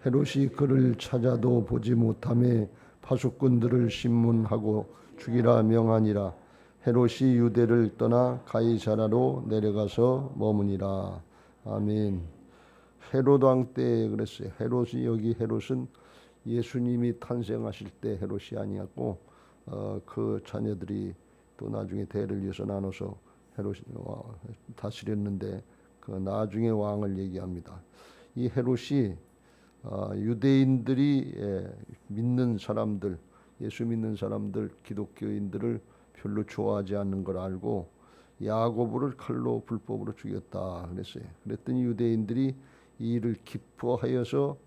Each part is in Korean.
헤롯이 그를 찾아도 보지 못하매 파수꾼들을 신문하고 죽이라 명하니라. 헤롯이 유대를 떠나 가이사라로 내려가서 머무니라. 아멘. 헤롯 왕 때 그랬어요. 헤롯이 여기 헤롯은 예수님이 탄생하실 때 헤롯이 아니었고 그 자녀들이 또 나중에 대를 이어서 나눠서 헤롯이 다스렸는데 그 나중에 왕을 얘기합니다. 이 헤롯이 유대인들이 믿는 사람들, 예수 믿는 사람들, 기독교인들을 별로 좋아하지 않는 걸 알고 야고보를 칼로 불법으로 죽였다 그랬어요. 그랬더니 유대인들이 이 일을 기뻐하여서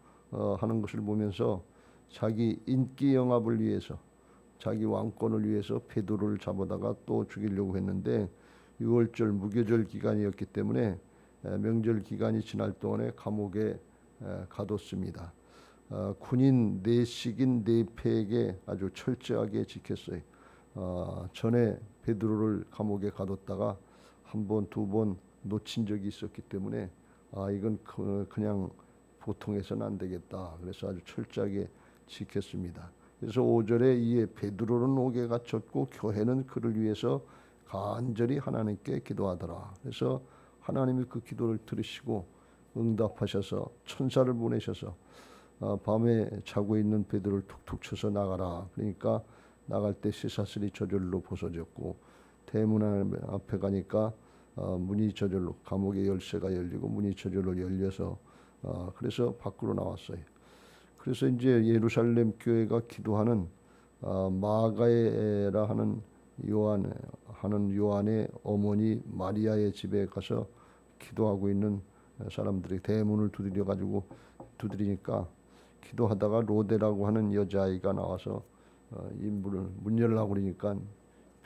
하는 것을 보면서 자기 인기 영합을 위해서, 자기 왕권을 위해서 베드로를 잡아다가 또 죽이려고 했는데 6월절 무교절 기간이었기 때문에 명절 기간이 지날 동안에 감옥에 가뒀습니다. 군인 내식인 내패에게 아주 철저하게 지켰어요. 전에 베드로를 감옥에 가뒀다가 한 번, 두 번 놓친 적이 있었기 때문에 이건 그냥 보통해서는 안 되겠다. 그래서 아주 철저하게 지켰습니다. 그래서 5절에 이에 베드로는 옥에 갇혔고 교회는 그를 위해서 간절히 하나님께 기도하더라. 그래서 하나님이 그 기도를 들으시고 응답하셔서 천사를 보내셔서 밤에 자고 있는 베드로를 툭툭 쳐서 나가라. 그러니까 나갈 때 쇠사슬이 저절로 벗어졌고 대문 앞에 가니까 문이 저절로, 감옥의 열쇠가 열리고 문이 저절로 열려서 그래서 밖으로 나왔어요. 그래서 이제 예루살렘 교회가 기도하는 마가에라 하는 요한의 어머니 마리아의 집에 가서 기도하고 있는 사람들이 대문을 두드리니까 기도하다가 로데라고 하는 여자아이가 나와서 이 문 열라고 그러니까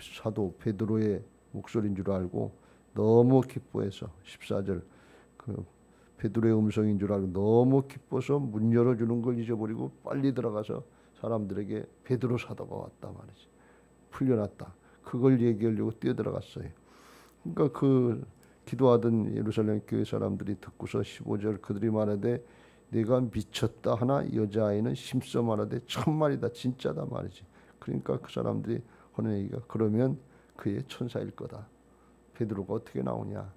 사도 베드로의 목소리인 줄 알고 너무 기뻐해서 14절 그 베드로의 음성인 줄 알고 너무 기뻐서 문 열어주는 걸 잊어버리고 빨리 들어가서 사람들에게 베드로 사도가 왔다 말이지, 풀려났다, 그걸 얘기하려고 뛰어들어갔어요. 그러니까 그 기도하던 예루살렘 교회 사람들이 듣고서 15절 그들이 말하되 내가 미쳤다 하나 여자아이는 심써 말하되 천말이다, 진짜다 말이지. 그러니까 그 사람들이 하는 얘기가 그러면 그의 천사일 거다. 베드로가 어떻게 나오냐?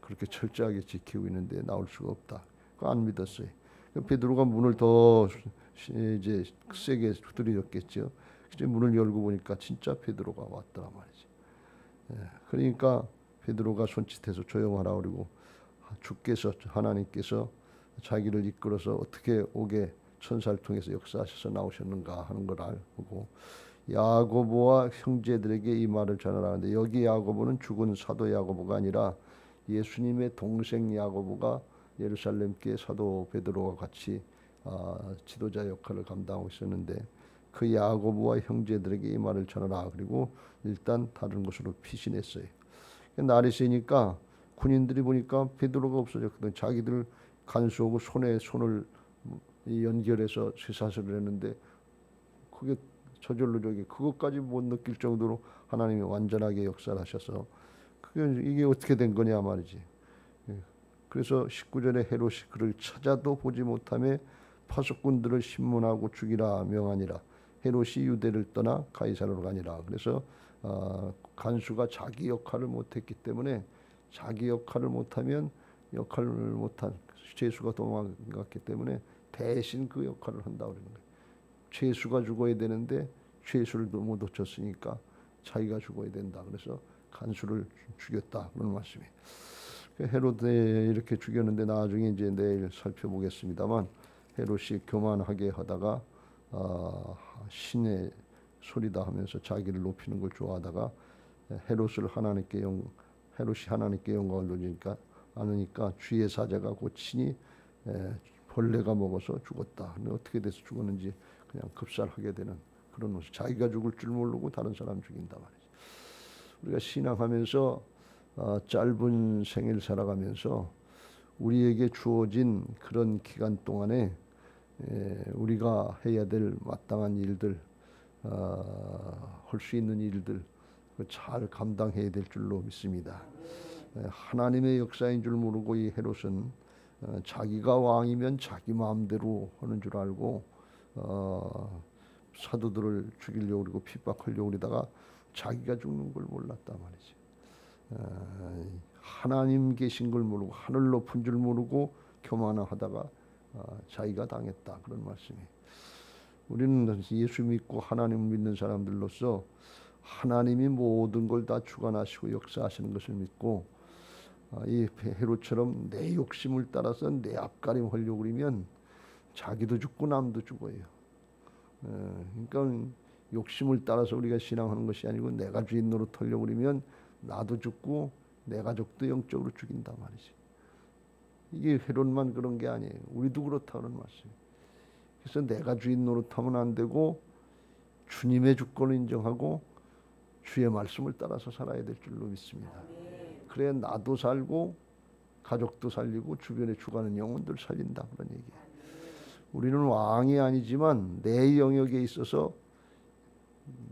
그렇게 철저하게 지키고 있는데 나올 수가 없다. 그거 안 믿었어요. 베드로가 문을 더 이제 세게 두드렸겠죠. 이제 문을 열고 보니까 진짜 베드로가 왔더라 말이지. 그러니까 베드로가 손짓해서 조용하라 그러고 주께서 하나님께서 자기를 이끌어서 어떻게 옥에 천사를 통해서 역사하셔서 나오셨는가 하는 걸 알고 야고보와 형제들에게 이 말을 전하라는데 여기 야고보는 죽은 사도 야고보가 아니라 예수님의 동생 야고보가 예루살렘 교회 사도 베드로와 같이 지도자 역할을 감당하고 있었는데 그 야고보와 형제들에게 이 말을 전하라. 그리고 일단 다른 곳으로 피신했어요. 날이 새니까 군인들이 보니까 베드로가 없어졌거든. 자기들 간수하고 손에 손을 연결해서 쇠사슬을 했는데 그게 저절로 그것까지 못 느낄 정도로 하나님이 완전하게 역사를 하셔서 이게 어떻게 된 거냐 말이지. 그래서 19절에 헤롯이 그를 찾아도 보지 못하며 파수꾼들을 신문하고 죽이라 명하니라. 헤롯이 유대를 떠나 가이사라로 가니라. 그래서 간수가 자기 역할을 못했기 때문에 자기 역할을 못하면 역할을 못한 죄수가 도망갔기 때문에 대신 그 역할을 한다 그러는 거예요. 죄수가 죽어야 되는데 죄수를 못 놓쳤으니까 자기가 죽어야 된다. 그래서 간수를 죽였다 그런 말씀이에요. 헤롯에 이렇게 죽였는데 나중에 이제 내일 살펴보겠습니다만 헤롯이 교만하게 하다가 신의 소리다 하면서 자기를 높이는 걸 좋아하다가 헤롯이 하나님께 영광을 돌리니까 않으니까 주의 사자가 고치니 벌레가 먹어서 죽었다. 근데 어떻게 돼서 죽었는지 그냥 급살하게 되는 그런 모습. 자기가 죽을 줄 모르고 다른 사람 죽인다 말이지. 우리가 신앙하면서 짧은 생일 살아가면서 우리에게 주어진 그런 기간 동안에 우리가 해야 될 마땅한 일들, 할 수 있는 일들 잘 감당해야 될 줄로 믿습니다. 하나님의 역사인 줄 모르고 이 헤롯은 자기가 왕이면 자기 마음대로 하는 줄 알고 사도들을 죽이려고 그러고 핍박하려고 그러다가 자기가 죽는 걸 몰랐단 말이지. 하나님 계신 걸 모르고 하늘 높은 줄 모르고 교만하다가 자기가 당했다, 그런 말씀이. 우리는 예수 믿고 하나님을 믿는 사람들로서 하나님이 모든 걸 다 주관하시고 역사하시는 것을 믿고 이 헤롯처럼 내 욕심을 따라서 내 앞가림 하려고 그러면 자기도 죽고 남도 죽어요. 그러니까 욕심을 따라서 우리가 신앙하는 것이 아니고 내가 주인 노릇하려고 그러면 나도 죽고 내 가족도 영적으로 죽인단 말이지. 이게 헤롯만 그런 게 아니에요. 우리도 그렇다는 말씀이에요. 그래서 내가 주인 노릇하면 안 되고 주님의 주권을 인정하고 주의 말씀을 따라서 살아야 될 줄로 믿습니다. 그래야 나도 살고 가족도 살리고 주변에 죽어가는 영혼들 살린다, 그런 얘기예요. 우리는 왕이 아니지만 내 영역에 있어서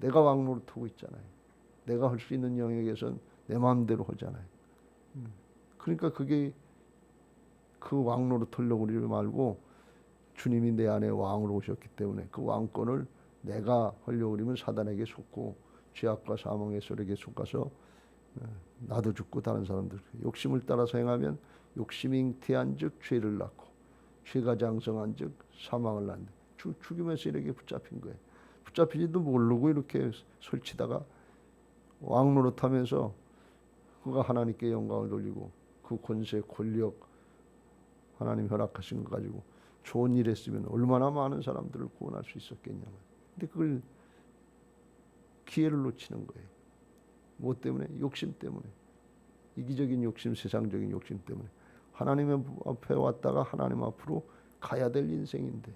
내가 왕 노릇하고 있잖아요. 내가 할 수 있는 영역에선 내 마음대로 하잖아요. 그러니까 그게 그 왕 노릇하려고 그러지 말고 주님이 내 안에 왕으로 오셨기 때문에 그 왕권을 내가 하려고 그러면 사단에게 속고 죄악과 사망의 소리에 속아서 나도 죽고 다른 사람들 욕심을 따라서 행하면 욕심이 잉태한즉 죄를 낳고 죄가 장성한즉 사망을 낳는데 죽임의 세력에 붙잡힌 거예요. 붙잡히지도 모르고 이렇게 설치다가 왕 노릇하면서 그가 하나님께 영광을 돌리고 그 권세 권력 하나님 허락하신 거 가지고 좋은 일 했으면 얼마나 많은 사람들을 구원할 수 있었겠냐면, 근데 그걸 기회를 놓치는 거예요. 뭐 때문에? 욕심 때문에. 이기적인 욕심, 세상적인 욕심 때문에. 하나님 앞에 왔다가 하나님 앞으로 가야 될 인생인데,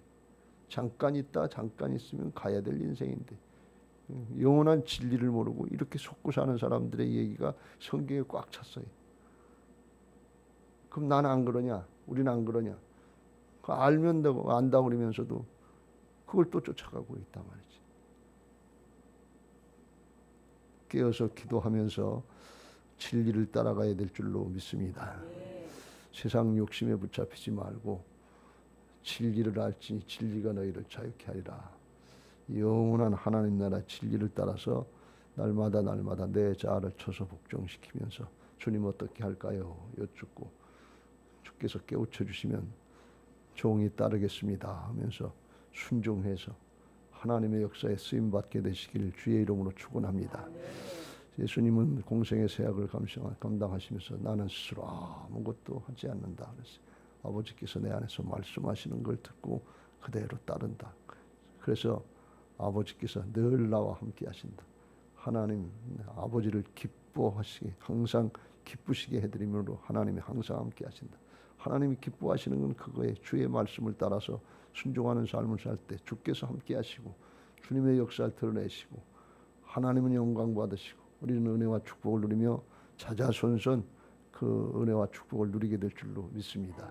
잠깐 있다 잠깐 있으면 가야 될 인생인데 영원한 진리를 모르고 이렇게 속고 사는 사람들의 얘기가 성경에 꽉 찼어요. 그럼 나는 안 그러냐? 우리는 안 그러냐? 알면 되고 안다고 그러면서도 그걸 또 쫓아가고 있단 말이지. 깨어서 기도하면서 진리를 따라가야 될 줄로 믿습니다. 세상 욕심에 붙잡히지 말고 진리를 알지 진리가 너희를 자유케 하리라. 영원한 하나님 나라 진리를 따라서 날마다 내 자아를 쳐서 복종시키면서 주님 어떻게 할까요? 여쭙고 주께서 깨우쳐 주시면 종이 따르겠습니다 하면서 순종해서 하나님의 역사에 쓰임받게 되시길 주의 이름으로 축원합니다. 예수님은 공생의 세약을 감당하시면서 나는 스스로 아무것도 하지 않는다 그랬어요. 아버지께서 내 안에서 말씀하시는 걸 듣고 그대로 따른다. 그래서 아버지께서 늘 나와 함께 하신다. 하나님 아버지를 기뻐하시게 항상 기쁘시게 해드림으로 하나님이 항상 함께 하신다. 하나님이 기뻐하시는 건 그거에 주의 말씀을 따라서 순종하는 삶을 살 때 주께서 함께 하시고 주님의 역사를 드러내시고 하나님은 영광 받으시고 우리는 은혜와 축복을 누리며 자자손손 그 은혜와 축복을 누리게 될 줄로 믿습니다.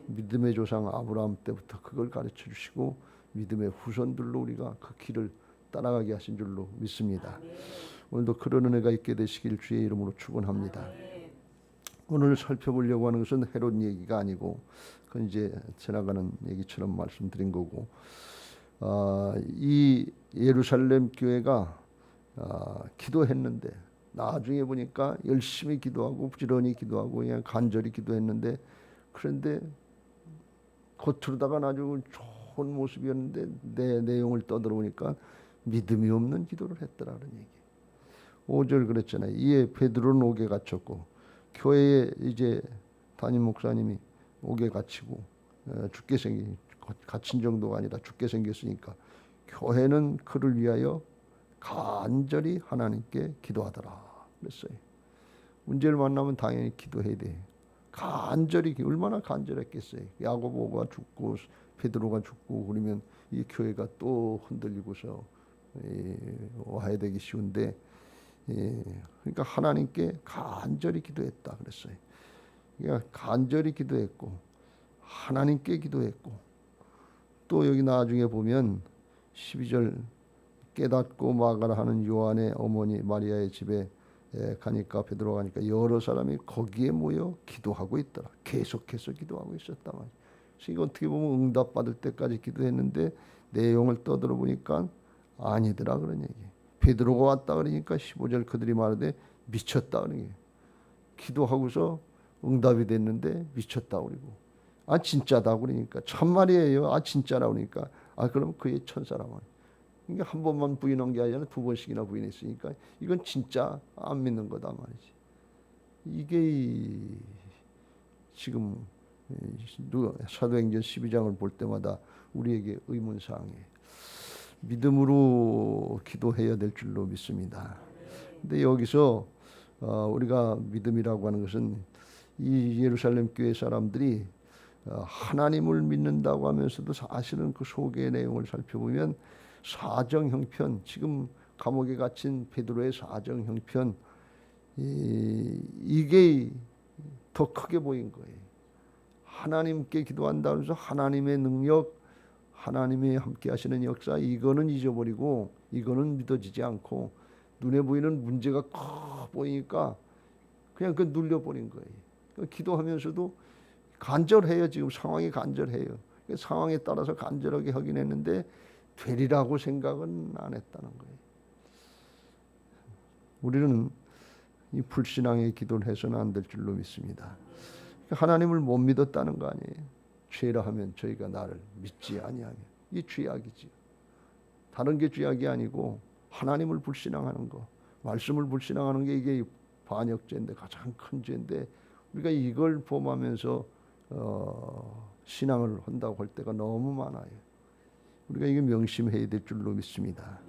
믿음의 조상 아브라함 때부터 그걸 가르쳐 주시고 믿음의 후손들로 우리가 그 길을 따라가게 하신 줄로 믿습니다. 오늘도 그런 은혜가 있게 되시길 주의 이름으로 축원합니다. 오늘 살펴보려고 하는 것은 헤롯 얘기가 아니고 그건 이제 지나가는 얘기처럼 말씀드린 거고, 이 예루살렘 교회가 기도했는데 나중에 보니까 열심히 기도하고 부지런히 기도하고 그냥 간절히 기도했는데, 그런데 겉으로다가 아주 좋은 모습이었는데 내 내용을 떠들어보니까 믿음이 없는 기도를 했더라는 얘기. 5절 그랬잖아요. 이에 베드로는 옥에 갇혔고 교회에 이제 담임 목사님이 옥에 갇히고 죽게 갇힌 정도가 아니라 죽게 생겼으니까 교회는 그를 위하여 간절히 하나님께 기도하더라 그랬어요. 문제를 만나면 당연히 기도해야 돼. 간절히, 얼마나 간절했겠어요. 야고보가 죽고 베드로가 죽고 그러면 이 교회가 또 흔들리고서 와야 되기 쉬운데, 그러니까 하나님께 간절히 기도했다 그랬어요. 그러니까 간절히 기도했고 하나님께 기도했고, 또 여기 나중에 보면 12절 깨닫고 마가라 하는 요한의 어머니 마리아의 집에 가니까 베드로가 가니까 여러 사람이 거기에 모여 기도하고 있더라. 계속해서 기도하고 있었단 말이야. 그래서 이거 어떻게 보면 응답받을 때까지 기도했는데 내용을 떠들어 보니까 아니더라 그런 얘기. 베드로가 왔다 그러니까 15절 그들이 말하되 미쳤다 그런 얘기. 기도하고서 응답이 됐는데 미쳤다 그러고 아 진짜다 그러니까 참말이에요. 아 진짜라 그러니까 아 그럼 그의 천사라 말이야. 그러니까 한 번만 부인한 게 아니라 두 번씩이나 부인했으니까 이건 진짜 안 믿는 거다 말이지. 이게 지금 사도행전 12장을 볼 때마다 우리에게 의문사항이에요. 믿음으로 기도해야 될 줄로 믿습니다. 근데 여기서 우리가 믿음이라고 하는 것은 이 예루살렘 교회 사람들이 하나님을 믿는다고 하면서도 사실은 그 속의 내용을 살펴보면 사정 형편, 지금 감옥에 갇힌 베드로의 사정 형편, 이게 더 크게 보인 거예요. 하나님께 기도한다면서 하나님의 능력, 하나님이 함께 하시는 역사, 이거는 잊어버리고 이거는 믿어지지 않고 눈에 보이는 문제가 커 보이니까 그냥 그 눌려버린 거예요. 기도하면서도 간절해요. 지금 상황이 간절해요. 상황에 따라서 간절하게 하긴 했는데 되리라고 생각은 안 했다는 거예요. 우리는 이 불신앙의 기도를 해서는 안 될 줄로 믿습니다. 하나님을 못 믿었다는 거 아니에요. 죄라 하면 저희가 나를 믿지 아니하며 이 죄악이지. 다른 게 죄악이 아니고 하나님을 불신앙하는 거, 말씀을 불신앙하는 게 이게 반역죄인데 가장 큰 죄인데 우리가 이걸 범하면서 신앙을 한다고 할 때가 너무 많아요. 우리가 이게 명심해야 될 줄로 믿습니다.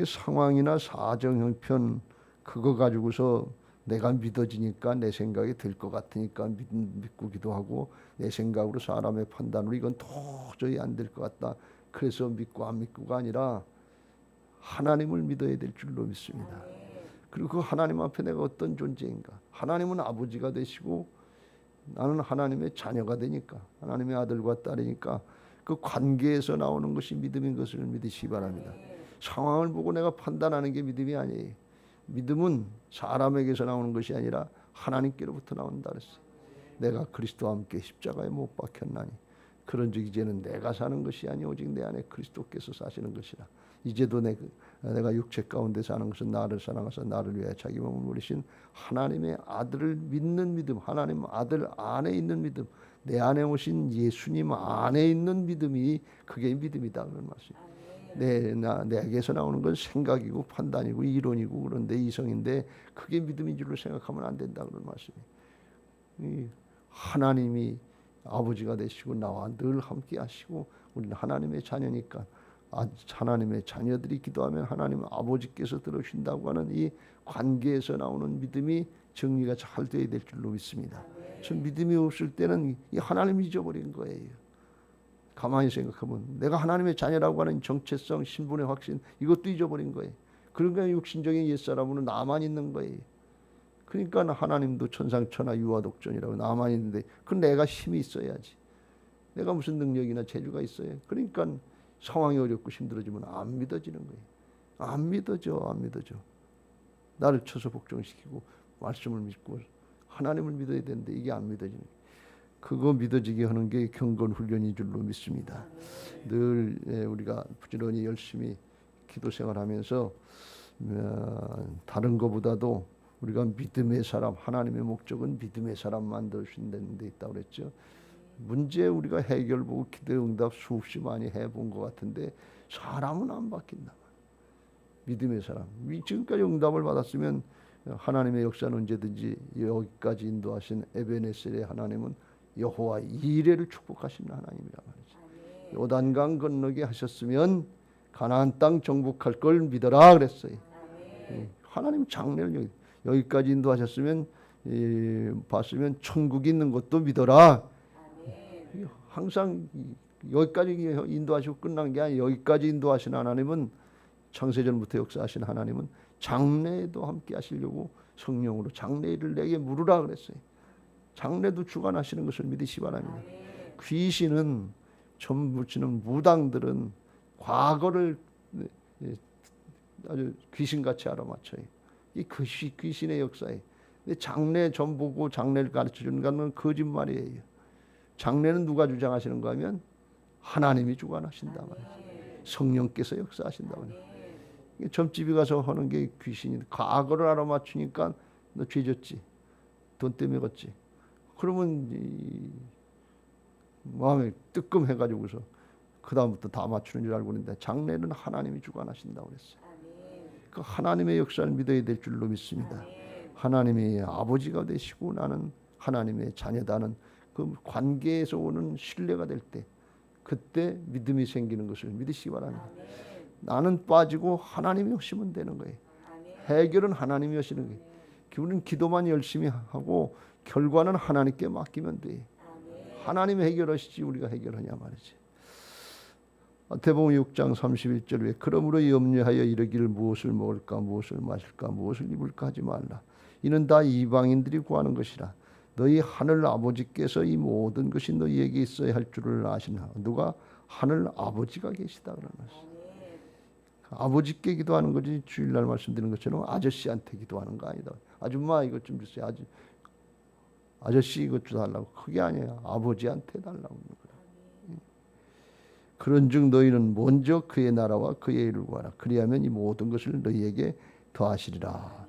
상황이나 사정 형편 그거 가지고서 내가 믿어지니까 내 생각이 될 것 같으니까 믿고 기도하고 내 생각으로 사람의 판단으로 이건 도저히 안 될 것 같다. 그래서 믿고 안 믿고가 아니라 하나님을 믿어야 될 줄로 믿습니다. 그리고 그 하나님 앞에 내가 어떤 존재인가. 하나님은 아버지가 되시고 나는 하나님의 자녀가 되니까 하나님의 아들과 딸이니까 그 관계에서 나오는 것이 믿음인 것을 믿으시기 바랍니다. 상황을 보고 내가 판단하는 게 믿음이 아니에요. 믿음은 사람에게서 나오는 것이 아니라 하나님께로부터 나온다 그랬어요. 내가 그리스도와 함께 십자가에 못 박혔나니 그런즉 이제는 내가 사는 것이 아니 오직 내 안에 그리스도께서 사시는 것이라. 이제도 내가 육체 가운데 사는 것은 나를 사랑하사 나를 위하여 자기 몸을 버리신 하나님의 아들을 믿는 믿음, 하나님 아들 안에 있는 믿음, 내 안에 오신 예수님 안에 있는 믿음이 그게 믿음이다 그런 말씀이에요. 내게서 나오는 건 생각이고 판단이고 이론이고 그런데 이성인데 그게 믿음인 줄로 생각하면 안 된다 그런 말씀이에요. 하나님이 아버지가 되시고 나와 늘 함께 하시고 우리는 하나님의 자녀니까 하나님의 자녀들이 기도하면 하나님 아버지께서 들으신다고 하는 이 관계에서 나오는 믿음이 정리가 잘 되어야 될 줄로 믿습니다. 전 믿음이 없을 때는 이 하나님 잊어버린 거예요. 가만히 생각하면 내가 하나님의 자녀라고 하는 정체성, 신분의 확신 이것도 잊어버린 거예요. 그러니까 육신적인 옛사람으로 나만 있는 거예요. 그러니까 하나님도 천상천하 유아독존이라고 나만 있는데 그건 내가 힘이 있어야지. 내가 무슨 능력이나 재주가 있어야. 그러니까 상황이 어렵고 힘들어지면 안 믿어지는 거예요. 안 믿어져. 나를 쳐서 복종시키고 말씀을 믿고 하나님을 믿어야 되는데 이게 안 믿어지는 거예요. 그거 믿어지게 하는 게 경건 훈련인 줄로 믿습니다. 늘 우리가 부지런히 열심히 기도 생활하면서 다른 것보다도 우리가 믿음의 사람, 하나님의 목적은 믿음의 사람 만드시는 데 있다고 그랬죠. 문제 우리가 해결 보고 기도 응답 수없이 많이 해본 것 같은데 사람은 안 바뀐다. 믿음의 사람. 지금까지 응답을 받았으면 하나님의 역사는 언제든지 여기까지 인도하신 에베네셀의 하나님은 여호와 이레를 축복하시는 하나님이란 말이죠. 요단강 건너게 하셨으면 가나안 땅 정복할 걸 믿어라 그랬어요. 하나님 장래를 여기까지 인도하셨으면 봤으면 천국이 있는 것도 믿어라. 항상 여기까지 인도하시고 끝난 게 아니라 여기까지 인도하신 하나님은 창세전부터 역사하신 하나님은 장래에도 함께 하시려고 성령으로 장래일을 내게 물으라 그랬어요. 장래도 주관하시는 것을 믿으시기 바랍니다. 귀신은 전부치는 무당들은 과거를 아주 귀신같이 알아맞혀요. 이 귀신의 역사예요. 근데 장래 점 보고 장래를 가르쳐 주는 건 거짓말이에요. 장래는 누가 주장하시는가 하면 하나님이 주관하신다 말이죠. 성령께서 역사하신다 말이죠. 점집에 가서 하는 게 귀신이 과거를 알아맞추니까 너 죄졌지, 돈 때문에 걷지. 그러면 마음에 뜨끔해가지고서 그 다음부터 다 맞추는 줄 알고 있는데 장래는 하나님이 주관하신다고 그랬어요. 그 하나님의 역사를 믿어야 될 줄로 믿습니다. 하나님이 아버지가 되시고 나는 하나님의 자녀다는 그 관계에서 오는 신뢰가 될 때, 그때 믿음이 생기는 것을 믿으시기 바랍니다. 나는 빠지고 하나님이 오시면 되는 거예요. 해결은 하나님이 하시는 거예요. 우리는 기도만 열심히 하고 결과는 하나님께 맡기면 돼. 하나님이 해결하시지 우리가 해결하냐 말이지. 마태복음 6장 31절에 그러므로 염려하여 이르기를 무엇을 먹을까 무엇을 마실까 무엇을 입을까 하지 말라. 이는 다 이방인들이 구하는 것이라. 너희 하늘 아버지께서 이 모든 것이 너희에게 있어야 할 줄을 아시나. 누가? 하늘 아버지가 계시다 그러는 것이다. 아버지께 기도하는 거지 주일날 말씀드리는 것처럼 아저씨한테 기도하는 거 아니다. 아줌마 이것 좀 주세요. 아저씨 이것 좀 달라고. 그게 아니에요. 아버지한테 달라고 하는 거야. 그런즉 너희는 먼저 그의 나라와 그의 일을 구하라. 그리하면 이 모든 것을 너희에게 더하시리라.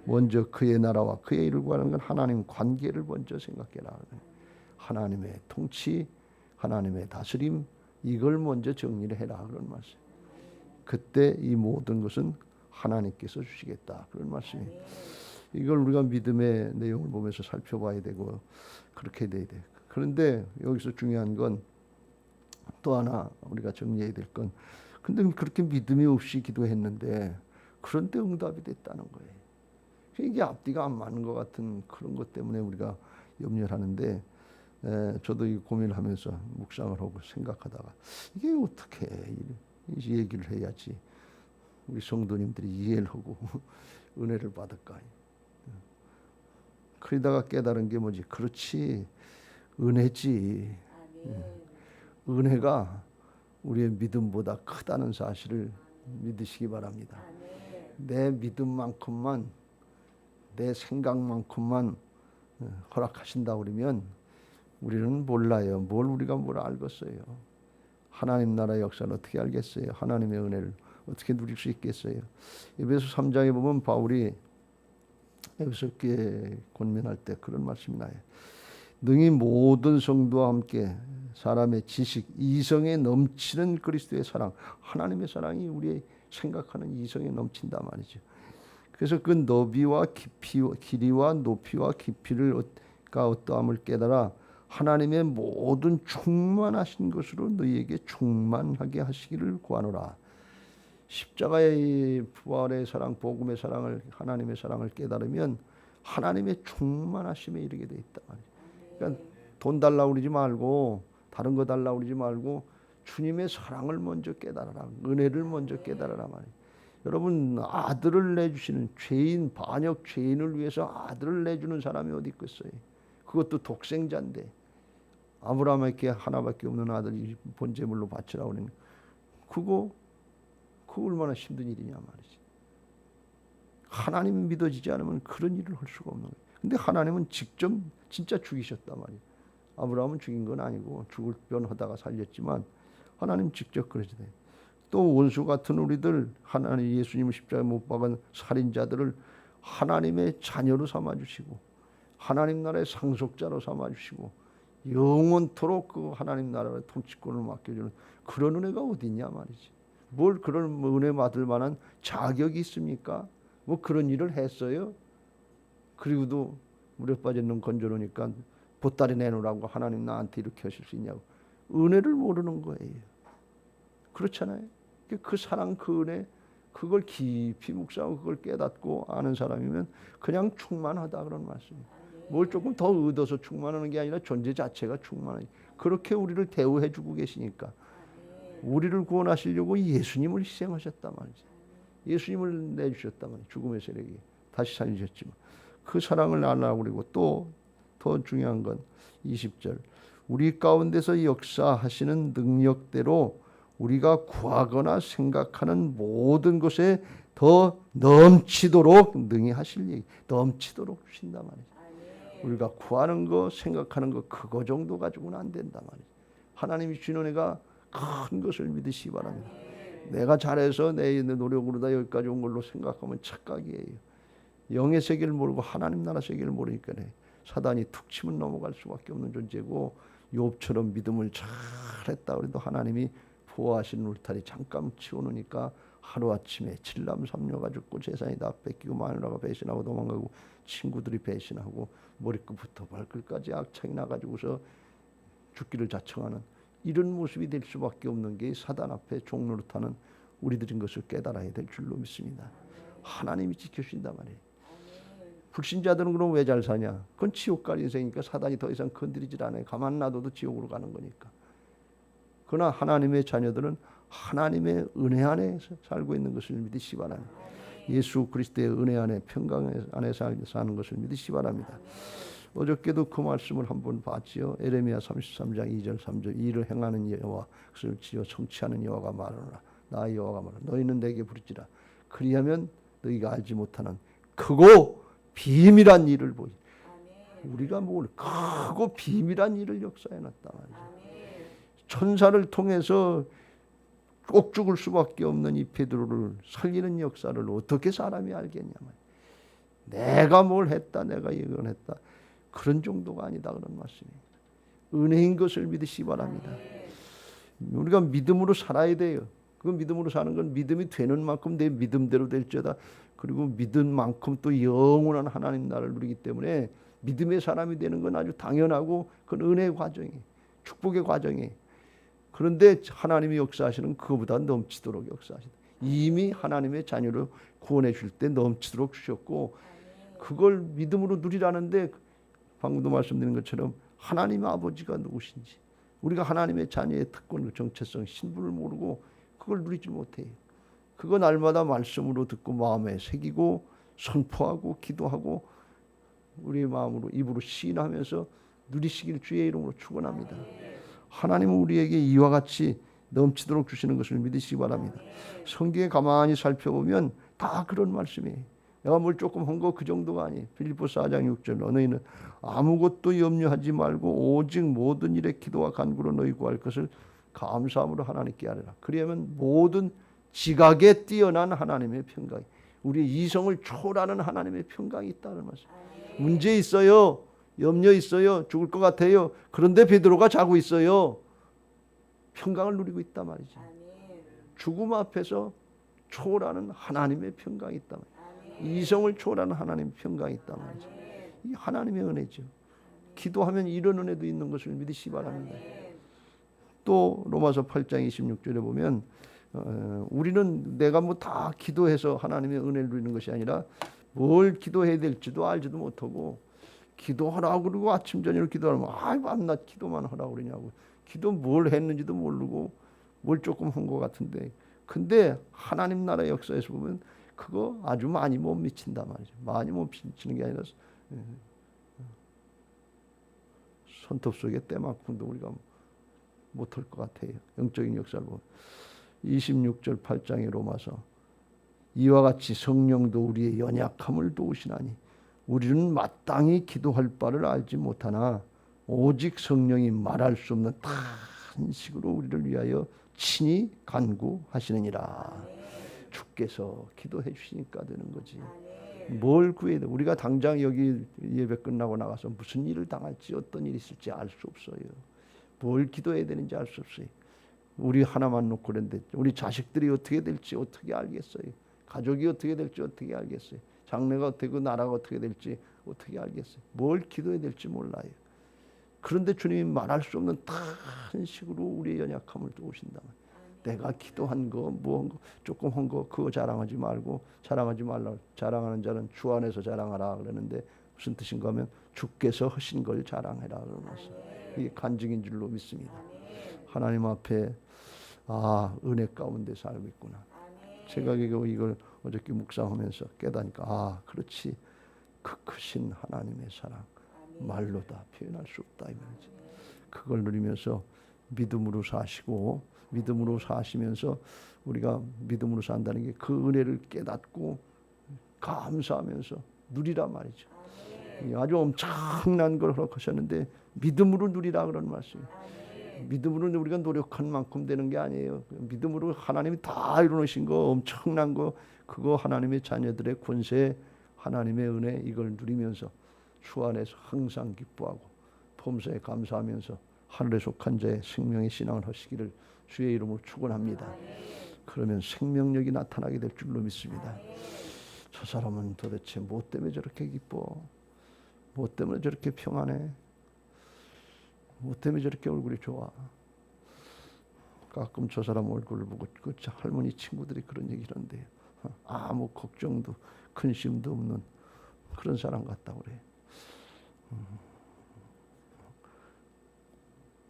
먼저 그의 나라와 그의 일을 구하는 건 하나님 관계를 먼저 생각해라. 하나님의 통치, 하나님의 다스림, 이걸 먼저 정리를 해라 그런 말씀. 그때 이 모든 것은 하나님께서 주시겠다 그런 말씀이에요. 이걸 우리가 믿음의 내용을 보면서 살펴봐야 되고 그렇게 돼야 돼. 그런데 여기서 중요한 건 또 하나 우리가 정리해야 될 건, 근데 그렇게 믿음이 없이 기도했는데 그런데 응답이 됐다는 거예요. 이게 앞뒤가 안 맞는 것 같은 그런 것 때문에 우리가 염려를 하는데, 저도 이 고민을 하면서 묵상을 하고 생각하다가 이게 어떻게 이 얘기를 해야지 우리 성도님들이 이해를 하고 은혜를 받을까. 그러다가 깨달은 게 뭐지? 그렇지, 은혜지. 은혜가 우리의 믿음보다 크다는 사실을 믿으시기 바랍니다. 내 믿음만큼만, 내 생각만큼만 허락하신다 그러면 우리는 몰라요. 우리가 뭘 알겠어요. 하나님 나라의 역사를 어떻게 알겠어요? 하나님의 은혜를 어떻게 누릴 수 있겠어요? 에베소 3장에 보면 바울이 에베소 교회 권면할 때 그런 말씀이 나요. 능히 모든 성도와 함께 사람의 지식, 이성에 넘치는 그리스도의 사랑, 하나님의 사랑이 우리의 생각하는 이성에 넘친다 말이죠. 그래서 그 너비와 깊이, 길이와 높이와 깊이를 어떠함을 깨달아 하나님의 모든 충만하신 것으로 너희에게 충만하게 하시기를 구하노라. 십자가의 부활의 사랑, 복음의 사랑을, 하나님의 사랑을 깨달으면 하나님의 충만하심에 이르게 돼 있다 말이에요. 그러니까 돈 달라고 그러지 말고 다른 거 달라고 그러지 말고 주님의 사랑을 먼저 깨달아라. 은혜를 먼저 깨달아라 말이에요. 여러분, 아들을 내주시는 죄인, 반역 죄인을 위해서 아들을 내주는 사람이 어디 있겠어요? 그것도 독생자인데 아브라함에게 하나밖에 없는 아들이 번제물로 바치라고 그러는 그거 얼마나 힘든 일이냐 말이지. 하나님 믿어지지 않으면 그런 일을 할 수가 없는 거예요. 근데 하나님은 직접 진짜 죽이셨단 말이에요. 아브라함은 죽인 건 아니고 죽을 뻔하다가 살렸지만 하나님 직접 그러시대. 또 원수 같은 우리들, 하나님 예수님을 십자가에 못 박은 살인자들을 하나님의 자녀로 삼아주시고 하나님 나라의 상속자로 삼아주시고 영원토록 그 하나님 나라의 통치권을 맡겨주는 그런 은혜가 어디 있냐 말이지. 뭘 그런 은혜 받을 만한 자격이 있습니까? 뭐 그런 일을 했어요? 그리고도 물에 빠진 놈 건져놓으니까 보따리 내놓으라고 하나님 나한테 이렇게 하실 수 있냐고. 은혜를 모르는 거예요. 그렇잖아요. 그 사랑, 그 은혜, 그걸 깊이 묵상하고 그걸 깨닫고 아는 사람이면 그냥 충만하다 그런 말씀이에요. 뭘 조금 더 얻어서 충만하는 게 아니라 존재 자체가 충만해요. 그렇게 우리를 대우해 주고 계시니까 우리를 구원하시려고 예수님을 희생하셨단 말이죠. 예수님을 내주셨단 말이에요. 죽음의 세력이 다시 살리셨지만 그 사랑을 알라고 그리고 또 더 중요한 건 20절 우리 가운데서 역사하시는 능력대로 우리가 구하거나 생각하는 모든 것에 더 넘치도록 능히 하실 얘기, 넘치도록 주신단 말이죠. 우리가 구하는 거, 생각하는 거 그거 정도 가지고는 안 된단 말이죠. 하나님이 주는 은혜가 큰 것을 믿으시기 바랍니다. 내가 잘해서 내 노력으로 다 여기까지 온 걸로 생각하면 착각이에요. 영의 세계를 모르고 하나님 나라 세계를 모르니까 사단이 툭 치면 넘어갈 수밖에 없는 존재고, 욥처럼 믿음을 잘했다 그래도 하나님이 보호하시는 울타리 잠깐 치워놓으니까 하루아침에 칠남삼녀가 죽고 재산이 다 뺏기고 마누라가 배신하고 도망가고 친구들이 배신하고 머리끝부터 발끝까지 악창이 나가지고서 죽기를 자청하는 이런 모습이 될 수밖에 없는 게 사단 앞에 종노릇하는 우리들인 것을 깨달아야 될 줄로 믿습니다. 하나님이 지켜주신단 말이에요. 불신자들은 그럼 왜 잘 사냐? 그건 지옥 갈 인생이니까 사단이 더 이상 건드리질 않아요. 가만 놔둬도 지옥으로 가는 거니까. 그러나 하나님의 자녀들은 하나님의 은혜 안에 살고 있는 것을 믿으시기 바랍니다. 예수 그리스도의 은혜 안에 평강 안에 사는 것을 믿으시기 바랍니다. 어저께도 그 말씀을 한번 봤지요. 에레미야 33장 2절 3절 이를 행하는 여호와 그것을 지어 성취하는 여호와가 말하노라. 나 여호와가 말하노라. 너희는 내게 부르지라. 그리하면 너희가 알지 못하는 크고 비밀한 일을 보이. 우리가 뭘 크고 비밀한 일을 역사해 놨단 말이죠. 천사를 통해서 꼭 죽을 수밖에 없는 이 베드로를 살리는 역사를 어떻게 사람이 알겠냐 말이에요. 내가 뭘 했다, 내가 이걸 했다, 그런 정도가 아니다 그런 말씀입니다. 은혜인 것을 믿으시기 바랍니다. 우리가 믿음으로 살아야 돼요. 그 믿음으로 사는 건 믿음이 되는 만큼 내 믿음대로 될지어다. 그리고 믿은 만큼 또 영원한 하나님 나라를 누리기 때문에 믿음의 사람이 되는 건 아주 당연하고 그건 은혜의 과정이에요. 축복의 과정이에요. 그런데 하나님이 역사하시는 그거보다 넘치도록 역사하신다. 이미 하나님의 자녀로 구원해 줄 때 넘치도록 주셨고, 그걸 믿음으로 누리라는데 방금도 말씀드린 것처럼 하나님의 아버지가 누구신지, 우리가 하나님의 자녀의 특권, 정체성, 신분을 모르고 그걸 누리지 못해요. 그거 날마다 말씀으로 듣고 마음에 새기고 선포하고 기도하고 우리의 마음으로 입으로 시인하면서 누리시길 주의 이름으로 축원합니다. 하나님은 우리에게 이와 같이 넘치도록 주시는 것을 믿으시기 바랍니다. 성경에 가만히 살펴보면 다 그런 말씀이에요. 내가 뭘 조금 한 거 그 정도가 아니에요. 빌립보서 4장 6절 너희는 아무것도 염려하지 말고 오직 모든 일에 기도와 간구로 너희 구할 것을 감사함으로 하나님께 아뢰라. 그러면 모든 지각에 뛰어난 하나님의 평강이, 우리의 이성을 초월하는 하나님의 평강이 있다는 말씀. 문제 있어요. 염려 있어요. 죽을 것 같아요. 그런데 베드로가 자고 있어요. 평강을 누리고 있단 말이죠. 죽음 앞에서 초월하는 하나님의 평강이 있단 말이죠. 이성을 초월하는 하나님의 평강이 있단 말이죠. 이 하나님의 은혜죠. 기도하면 이런 은혜도 있는 것을 믿으시기 바랍니다. 또 로마서 8장 26절에 보면 우리는 내가 뭐 다 기도해서 하나님의 은혜를 누리는 것이 아니라 뭘 기도해야 될지도 알지도 못하고 기도하라고 그러고 아침 저녁으로 기도하면 밤낮 기도만 하라고 그러냐고, 기도 뭘 했는지도 모르고 뭘 조금 한 것 같은데, 근데 하나님 나라 역사에서 보면 그거 아주 많이 못 미친단 말이죠. 많이 못 미치는 게 아니라 손톱 속에 때만큼도 우리가 못할 것 같아요. 영적인 역사를 보면 26절 8장의 로마서 이와 같이 성령도 우리의 연약함을 도우시나니 우리는 마땅히 기도할 바를 알지 못하나 오직 성령이 말할 수 없는 탄식으로 우리를 위하여 친히 간구하시느니라. 주께서 기도해 주시니까 되는 거지. 뭘 구해야 돼? 우리가 당장 여기 예배 끝나고 나가서 무슨 일을 당할지 어떤 일이 있을지 알 수 없어요. 뭘 기도해야 되는지 알 수 없어요. 우리 하나만 놓고 그런데 우리 자식들이 어떻게 될지 어떻게 알겠어요? 가족이 어떻게 될지 어떻게 알겠어요? 장래가 어떻게, 나라가 어떻게 될지 어떻게 알겠어요? 뭘 기도해야 될지 몰라요. 그런데 주님이 말할 수 없는 탄식으로 우리의 연약함을 도우신다. 내가 기도한 거, 뭐 한 거, 조금 한 거 그거 자랑하지 말고, 자랑하지 말라. 자랑하는 자는 주 안에서 자랑하라 그러는데 무슨 뜻인가 하면 주께서 하신 걸 자랑해라 그러면서 이게 간증인 줄로 믿습니다. 하나님 앞에 은혜 가운데 살고 있구나. 제가 이걸 어저께 묵상하면서 깨닫니까 그렇지, 그 크신 하나님의 사랑 말로 다 표현할 수 없다 이 말이지. 그걸 누리면서 믿음으로 사시고 믿음으로 사시면서 우리가 믿음으로 산다는 게 그 은혜를 깨닫고 감사하면서 누리란 말이죠. 아주 엄청난 걸 허락하셨는데 믿음으로 누리라 그런 말씀이에요. 믿음으로 우리가 노력한 만큼 되는 게 아니에요. 믿음으로 하나님이 다 이루어놓으신 거 엄청난 거 그거 하나님의 자녀들의 권세 하나님의 은혜 이걸 누리면서 주 안에서 항상 기뻐하고 범사에 감사하면서 하늘에 속한 자의 생명의 신앙을 하시기를 주의 이름으로 축원합니다. 그러면 생명력이 나타나게 될 줄로 믿습니다. 저 사람은 도대체 뭐 때문에 저렇게 기뻐? 뭐 때문에 저렇게 평안해? 뭐 때문에 저렇게 얼굴이 좋아? 가끔 저 사람 얼굴을 보고 그 할머니 친구들이 그런 얘기를 하는데요. 아무 걱정도 근심도 없는 그런 사람 같다고 그래요.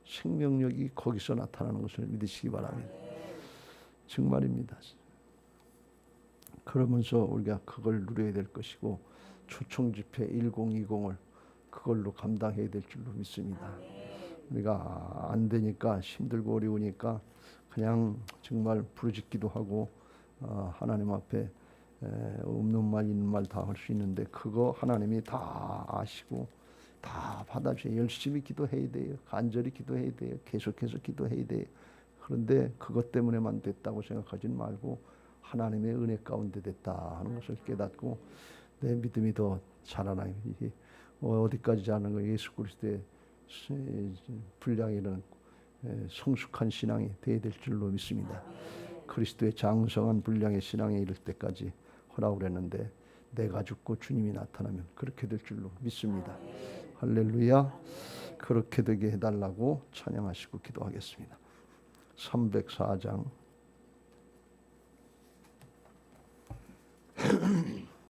생명력이 거기서 나타나는 것을 믿으시기 바랍니다. 정말입니다. 그러면서 우리가 그걸 누려야 될 것이고 초청집회 1020을 그걸로 감당해야 될 줄로 믿습니다. 우리가 안 되니까 힘들고 어려우니까 그냥 정말 부르짖기도 하고 하나님 앞에 없는 말 있는 말 다 할 수 있는데 그거 하나님이 다 아시고 다 받아주세요. 열심히 기도해야 돼요. 간절히 기도해야 돼요. 계속해서 기도해야 돼요. 그런데 그것 때문에만 됐다고 생각하지는 말고 하나님의 은혜 가운데 됐다 하는 것을 깨닫고 내 믿음이 더 자라나요. 어디까지 자는 거 예수 그리스도의 분량이라는 성숙한 신앙이 되어야 될 줄로 믿습니다. 그리스도의 장성한 분량의 신앙에 이를 때까지 하라고 그랬는데 내가 죽고 주님이 나타나면 그렇게 될 줄로 믿습니다. 할렐루야. 그렇게 되게 해달라고 찬양하시고 기도하겠습니다. 304장